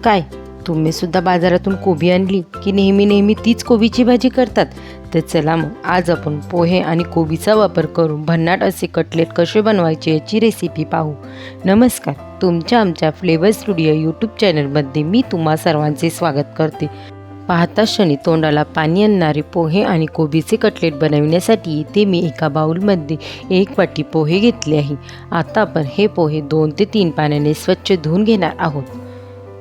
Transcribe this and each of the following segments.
काय तुम्ही सुद्धा बाजारातून कोबी आणली की नेहमी तीच कोबीची भाजी करतात? तर चला मग आज आपण पोहे आणि कोबीचा वापर करून भन्नाट असे कटलेट कसे बनवायचे याची रेसिपी पाहू. नमस्कार, तुमच्या आमच्या फ्लेवर स्टुडिओ यूट्यूब चॅनलमध्ये मी तुम्हा सर्वांचे स्वागत करते. पाहता क्षणी तोंडाला पाणी आणणारे पोहे आणि कोबीचे कटलेट बनवण्यासाठी इथे मी एका बाउलमध्ये 1 वाटी पोहे घेतले आहे. आता आपण हे पोहे 2 ते 3 पाण्याने स्वच्छ धुवून घेणार आहोत.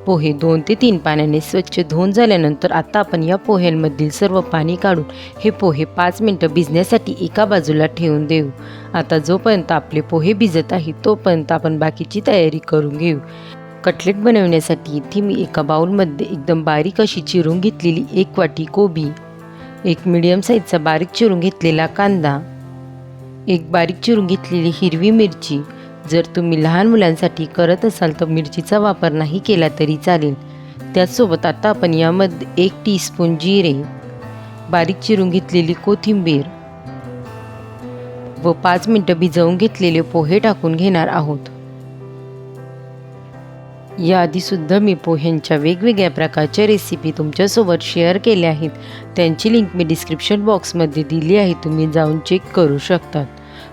पोहे 2 ते 3 पाण्याने स्वच्छ धुवून झाल्यानंतर आता आपण या पोह्यांमधील सर्व पाणी काढून हे पोहे 5 मिनिटं भिजण्यासाठी एका बाजूला ठेवून देऊ. आता जोपर्यंत आपले पोहे भिजत आहे तोपर्यंत आपण बाकीची तयारी करून घेऊ. कटलेट बनवण्यासाठी इथे मी एका बाउलमध्ये एकदम बारीक अशी चिरून घेतलेली 1 वाटी कोबी, एक मीडियम साईजचा बारीक चिरून घेतलेला कांदा, एक बारीक चिरून घेतलेली हिरवी मिरची. जर तुम्ही लहान मुलांसाठी करत असाल तर मिरचीचा वापर नाही केला तरी चालेल. त्याचसोबत आता आपण यामध्ये 1 टीस्पून जिरे, बारीक चिरून घेतलेली कोथिंबीर व 5 मिनिटं भिजवून घेतलेले पोहे टाकून घेणार आहोत. याआधीसुद्धा मी पोह्यांच्या वेगवेगळ्या प्रकारच्या रेसिपी तुमच्यासोबत शेअर केल्या आहेत. त्यांची लिंक मी डिस्क्रिप्शन बॉक्समध्ये दिली आहे, तुम्ही जाऊन चेक करू शकता.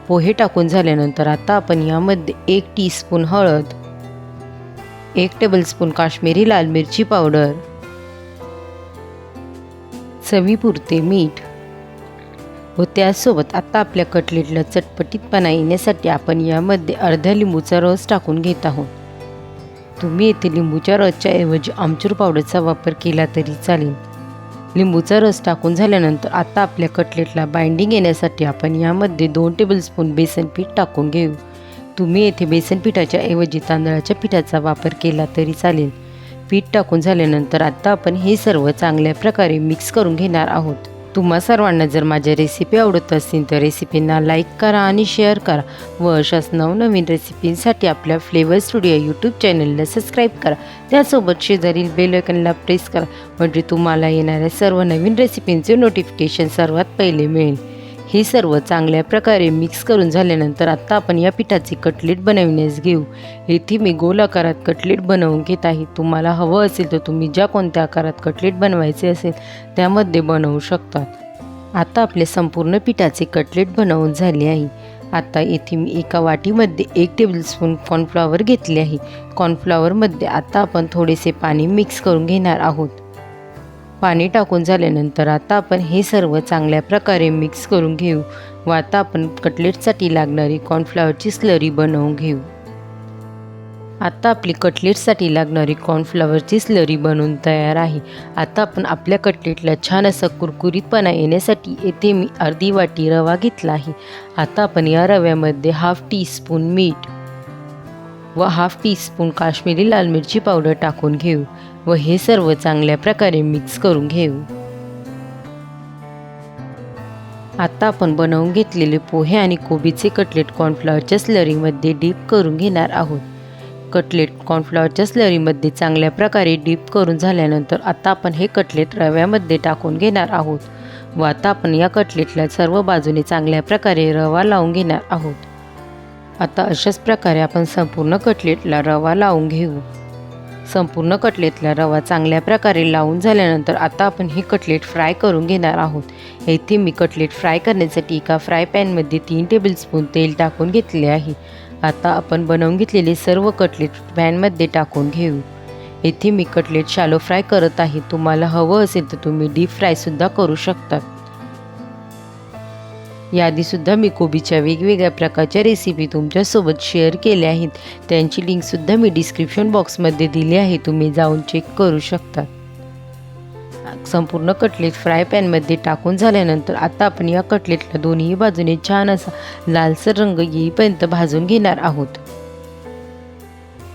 पोहे टाकून झाल्यानंतर आता आपण यामध्ये 1 टीस्पून हळद, 1 टेबलस्पून काश्मीरी लाल मिरची पावडर, चवीपुरते मीठ व त्यासोबत आता आपल्या कटलेटला चटपटीतपणा येण्यासाठी आपण यामध्ये अर्धा लिंबूचा रस टाकून घेत आहोत. तुम्ही येथे लिंबूच्या रसच्या ऐवजी आमचूर पावडरचा वापर केला तरी चालेल. लिंबूचा रस टाकून झाल्यानंतर आता आपल्या कटलेटला बाइंडिंग येण्यासाठी आपण यामध्ये 2 टेबलस्पून बेसन पीठ टाकून घेऊ. तुम्ही येथे बेसन पिठाच्या ऐवजी तांदळाच्या पिठाचा वापर केला तरी चालेल. पीठ टाकून झाल्यानंतर आता आपण हे सर्व चांगल्या प्रकारे मिक्स करून घेणार आहोत. तुम्हा सर्वांना जर माझ्या रेसिपी आवडत असतील तर रेसिपींना लाईक करा आणि शेअर करा व अशाच नवनवीन रेसिपींसाठी आपल्या फ्लेवर स्टुडिओ यूट्यूब चॅनलला सबस्क्राईब करा. त्यासोबत शेजारील बेल आयकॉनला प्रेस करा, म्हणजे तुम्हाला येणाऱ्या सर्व नवीन रेसिपींचे नोटिफिकेशन सर्वात पहिले मिळेल. हे सर्व चांगल्या प्रकारे मिक्स करून झाल्यानंतर आता आपण या पिठाचे कटलेट बनवण्यास घेऊ. येथे मी गोल आकारात कटलेट बनवून घेत आहे. तुम्हाला हवं असेल तर तुम्ही ज्या कोणत्या आकारात कटलेट बनवायचे असेल त्यामध्ये बनवू शकता. आता आपले संपूर्ण पिठाचे कटलेट बनवून झाले आहे. आता येथे मी एका वाटीमध्ये 1 टेबलस्पून कॉर्नफ्लॉवर घेतले आहे. कॉर्नफ्लॉवरमध्ये आता आपण थोडेसे पाणी मिक्स करून घेणार आहोत. पाणी टाकून झाल्यानंतर आता आपण हे सर्व चांगल्या प्रकारे मिक्स करून घेऊ व आता आपण कटलेटसाठी लागणारी कॉर्नफ्लॉवरची स्लरी बनवून घेऊ. आता आपली कटलेटसाठी लागणारी कॉर्नफ्लॉवरची स्लरी बनवून तयार आहे. आता आपण आपल्या कटलेटला छान असा कुरकुरीतपणा येण्यासाठी येथे मी अर्धी वाटी रवा घेतला आहे. आता आपण या रव्यामध्ये 1/2 टीस्पून मीठ व 1/2 टीस्पून काश्मीरी लाल मिरची पावडर टाकून घेऊ व हे सर्व चांगल्या प्रकारे मिक्स करून घेऊ. आता आपण बनवून घेतलेले पोहे आणि कोबीचे कटलेट कॉर्नफ्लॉवरच्या स्लरीमध्ये डीप करून घेणार आहोत. कटलेट कॉर्नफ्लॉवरच्या स्लरीमध्ये चांगल्या प्रकारे डीप करून झाल्यानंतर आता आपण हे कटलेट रव्यामध्ये टाकून घेणार आहोत व आता आपण या कटलेटला सर्व बाजूने चांगल्या प्रकारे रवा लावून घेणार आहोत. आता अशाच प्रकारे आपण संपूर्ण कटलेटला रवा लावून घेऊ. संपूर्ण कटलेटला रवा चांगल्या प्रकारे लावून झाल्यानंतर आता आपण हे कटलेट फ्राय करून घेणार आहोत. येथे मी कटलेट फ्राय करण्यासाठी एका फ्राय पॅनमध्ये 3 टेबलस्पून तेल टाकून घेतले आहे. आता आपण बनवून घेतलेले सर्व कटलेट पॅनमध्ये टाकून घेऊ. येथे मी कटलेट शॅलो फ्राय करत आहे. तुम्हाला हवं असेल तर तुम्ही डीप फ्रायसुद्धा करू शकता. याआधीसुद्धा मी कोबीच्या वेगवेगळ्या प्रकारच्या रेसिपी तुमच्यासोबत शेअर केल्या आहेत. त्यांची लिंकसुद्धा मी डिस्क्रिप्शन बॉक्समध्ये दिली आहे, तुम्ही जाऊन चेक करू शकता. संपूर्ण कटलेट फ्राय पॅनमध्ये टाकून झाल्यानंतर आता आपण या कटलेटला दोन्ही बाजूने छान असा लालसर रंग येईपर्यंत भाजून घेणार आहोत.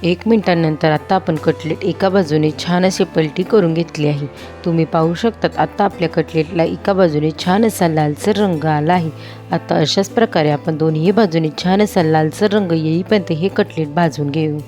1 मिनिटानंतर आता आपण कटलेट एका बाजूने छान असे पलटी करून घेतली आहे. तुम्ही पाहू शकतात आता आपल्या कटलेटला एका बाजूने छान असा लालसर रंग आला आहे. आता अशाच प्रकारे आपण दोन्ही बाजूने छान असा लालसर रंग येईपर्यंत हे कटलेट भाजून घेऊ.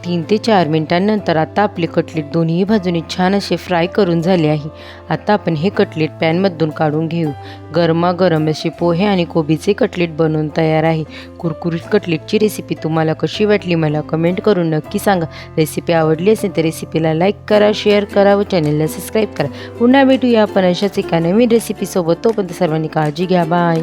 3 ते 4 मिनिटांनंतर आता आपले कटलेट दोन्ही बाजूनी छान असे फ्राय करून झाले आहे. आता आपण हे कटलेट पॅनमधून काढून घेऊ. गरमागरम असे पोहे आणि कोबीचे कटलेट बनवून तयार आहे. कुरकुरीत कटलेटची रेसिपी तुम्हाला कशी वाटली मला कमेंट करून नक्की सांगा. रेसिपी आवडली असेल तर रेसिपीला लाईक करा, शेअर करा व चॅनलला सबस्क्राईब करा. पुन्हा भेटूया आपण अशाच एका नवीन रेसिपीसोबत. तोपर्यंत सर्वांनी काळजी घ्या. बाय.